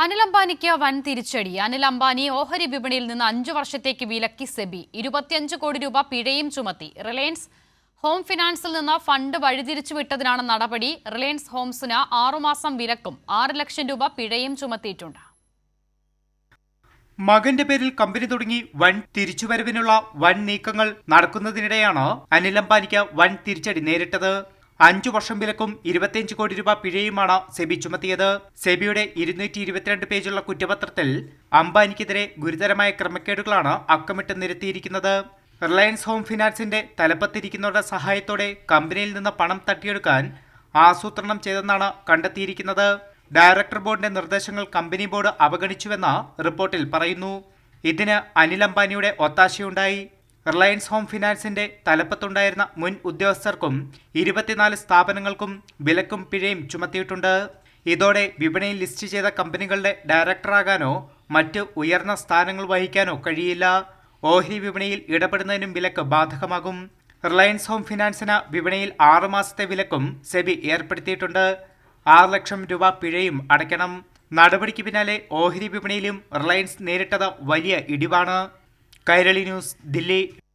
അനിൽ അംബാനിക്ക് വൻ തിരിച്ചടി. അനിൽ അംബാനി ഓഹരി വിപണിയിൽ നിന്ന് 5 വർഷത്തേക്ക് വിലക്കി സെബി. 25 കോടി രൂപ പിഴയും ചുമത്തി. റിലയൻസ് ഹോം ഫിനാൻസിൽ നിന്ന് ഫണ്ട് വഴിതിരിച്ചു വിട്ടതിനാണ് നടപടി. റിലയൻസ് ഹോംസിന് 6 മാസം വിലക്കും 6 ലക്ഷം രൂപ പിഴയും ചുമത്തിയിട്ടുണ്ട്. മകന്റെ പേരിൽ കമ്പനി തുടങ്ങി വൻ തിരിച്ചുവരവിനുള്ള വൻ നീക്കങ്ങൾ നടക്കുന്നതിനിടെയാണ് അനിൽ അംബാനിക്ക് വൻ തിരിച്ചടി നേരിട്ടത്. 5 വർഷം വിലക്കും 25 കോടി രൂപ പിഴയുമാണ് സെബി ചുമത്തിയത്. സെബിയുടെ 222 പേജുള്ള കുറ്റപത്രത്തിൽ അംബാനിക്കെതിരെ ഗുരുതരമായ ക്രമക്കേടുകളാണ് അക്കമിട്ട് നിരത്തിയിരിക്കുന്നത്. റിലയൻസ് ഹോം ഫിനാൻസിന്റെ തലപ്പത്തിരിക്കുന്നവരുടെ സഹായത്തോടെ കമ്പനിയിൽ നിന്ന് പണം തട്ടിയെടുക്കാൻ ആസൂത്രണം ചെയ്തെന്നാണ് കണ്ടെത്തിയിരിക്കുന്നത്. ഡയറക്ടർ ബോർഡിന്റെ നിർദ്ദേശങ്ങൾ കമ്പനി ബോർഡ് അവഗണിച്ചുവെന്ന് റിപ്പോർട്ടിൽ പറയുന്നു. ഇതിന് അനിൽ അംബാനിയുടെ ഒത്താശയുണ്ടായി. റിലയൻസ് ഹോം ഫിനാൻസിന്റെ തലപ്പത്തുണ്ടായിരുന്ന മുൻ ഉദ്യോഗസ്ഥർക്കും 24 സ്ഥാപനങ്ങൾക്കും വിലക്കും പിഴയും ചുമത്തിയിട്ടുണ്ട്. ഇതോടെ വിപണിയിൽ ലിസ്റ്റ് ചെയ്ത കമ്പനികളുടെ ഡയറക്ടറാകാനോ മറ്റ് ഉയർന്ന സ്ഥാനങ്ങൾ വഹിക്കാനോ കഴിയില്ല. ഓഹരി വിപണിയിൽ ഇടപെടുന്നതിനും വിലക്ക് ബാധകമാകും. റിലയൻസ് ഹോം ഫിനാൻസിന് വിപണിയിൽ 6 മാസത്തെ വിലക്കും സെബി ഏർപ്പെടുത്തിയിട്ടുണ്ട്. 6 ലക്ഷം രൂപ പിഴയും അടയ്ക്കണം. നടപടിക്ക് പിന്നാലെ ഓഹരി വിപണിയിലും റിലയൻസ് നേരിട്ടത് വലിയ ഇടിവാണ്. കൈരളി ന്യൂസ്, ദില്ലി.